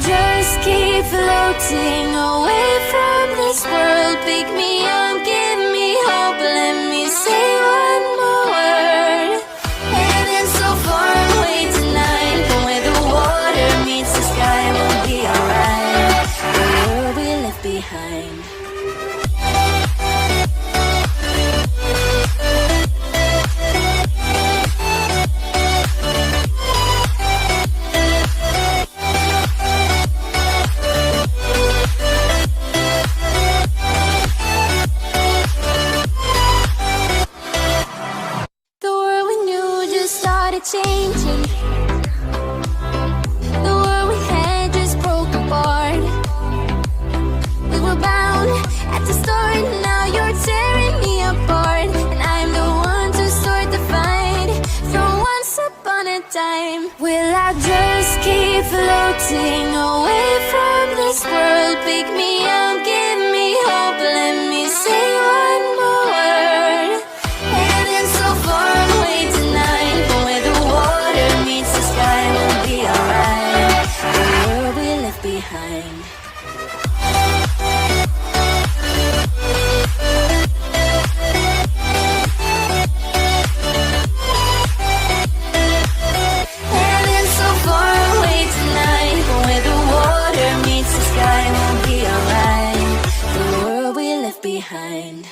just keep floating away from this world. Pick me up, give me hope, let me say one more word. Heaven's so far away tonight, but where the water meets the sky, we'll be alright. The world we left behind. Changing. The world we had just broke apart. We were bound at the start, now you're tearing me apart. And I'm the one to start the fight from once upon a time. Will I just keep floating away from this world? Pick me up, give me hope, let me say one more word. Heaven's so far away tonight, but where the water meets the sky, we'll be alright. The world we left behind. Heaven's so far away tonight, but where the water meets the sky, we'll be alright. The world we left behind.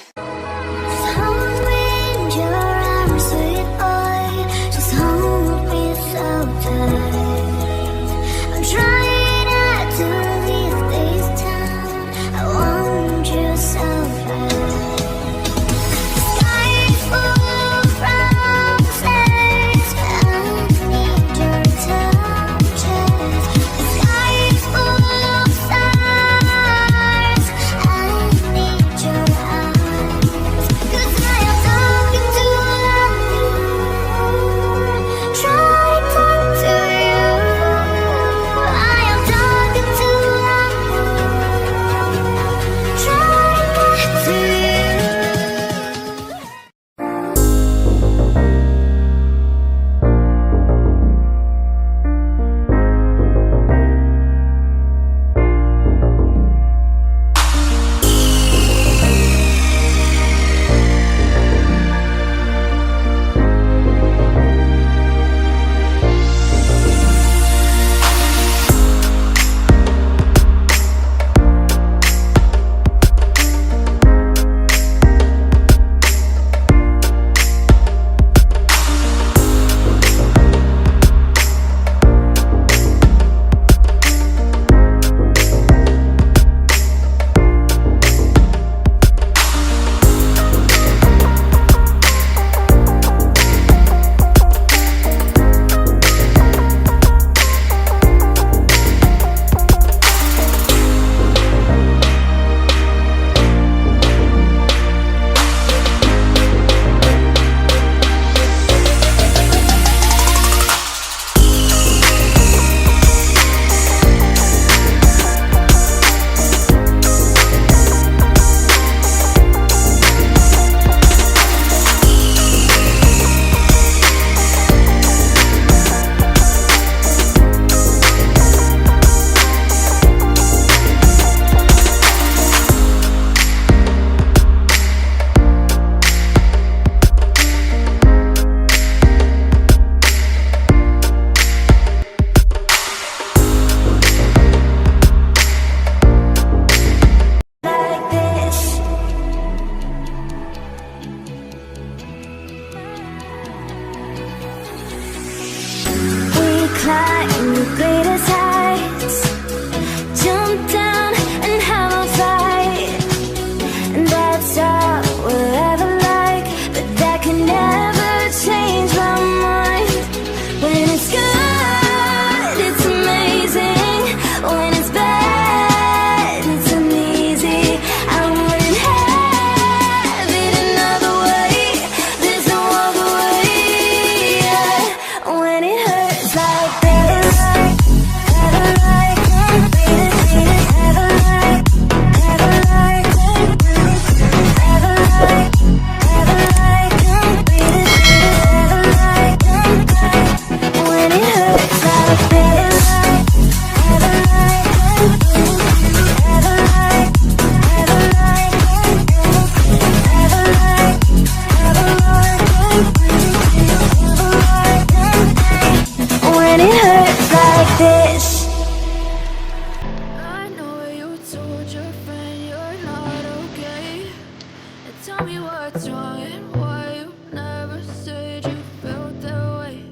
what's wrong and why you never said you felt that way.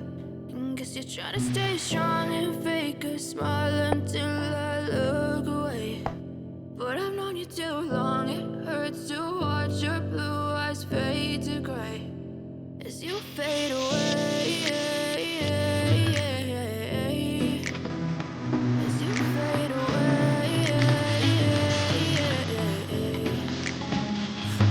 And guess you're trying to stay strong and fake a smile until I look away. But I've known you too long, it hurts to watch your blue eyes fade to gray as you fade away. As you fade away.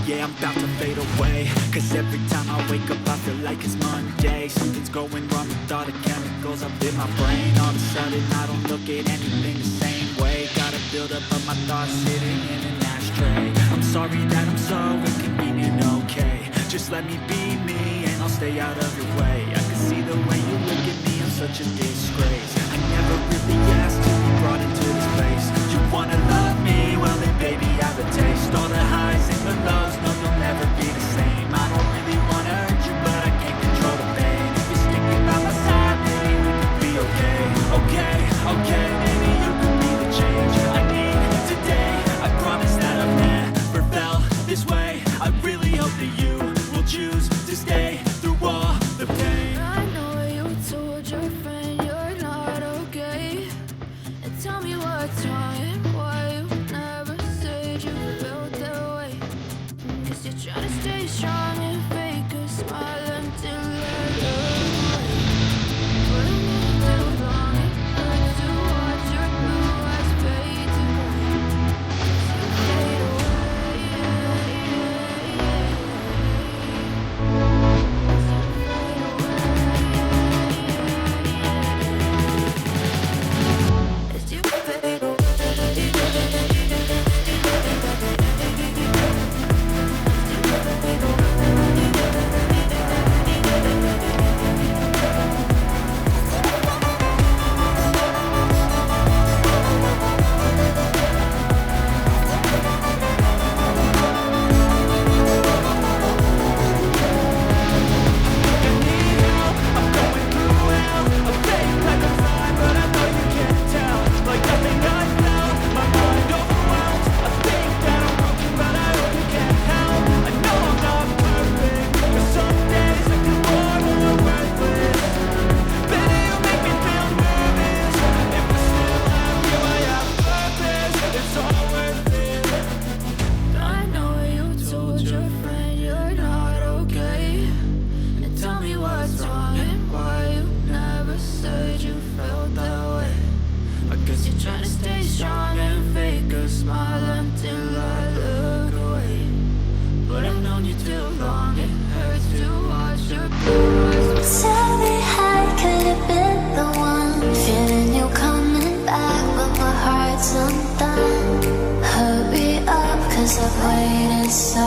Yeah, I'm about to fade away, cause every time I wake up I feel like it's Monday. Something's going wrong with all the chemicals up in my brain. All of a sudden I don't look at anything the same way. Gotta build up of my thoughts sitting in an ashtray. I'm sorry that I'm so inconvenient, okay. Just let me be me and I'll stay out of your way. I can see the way you look at me, I'm such a disgrace. I never really asked to be brought into this place. You wanna love me? Well then baby I have a taste. All the highs and the lows, no you'll never be the same. I don't really wanna hurt you but I can't control the pain. If you're sticking by my side, maybe we could be okay. Okay, okay, maybe you could be the change I need today. I promise that I've never felt this way. I really hope that you will choose to stay through all the pain. I know you told your friend you're not okay, and tell me what's wrong and why you never said you felt that way. Guess you're trying to stay strong and fake a smile until I look away. But I'm not too long, it hurts to watch your blue eyes fade to gray as you fade away. As you fade away. I know you told your friend you're not okay, and tell me what's wrong and why you never said you felt that way. I guess you're trying to stay strong and fake a smile until I look away. But I've known you too long, it hurts to watch your blue eyes. Tell me I could have been the one, feeling you coming back, but my heart's undone. Hurry up, cause I've waited so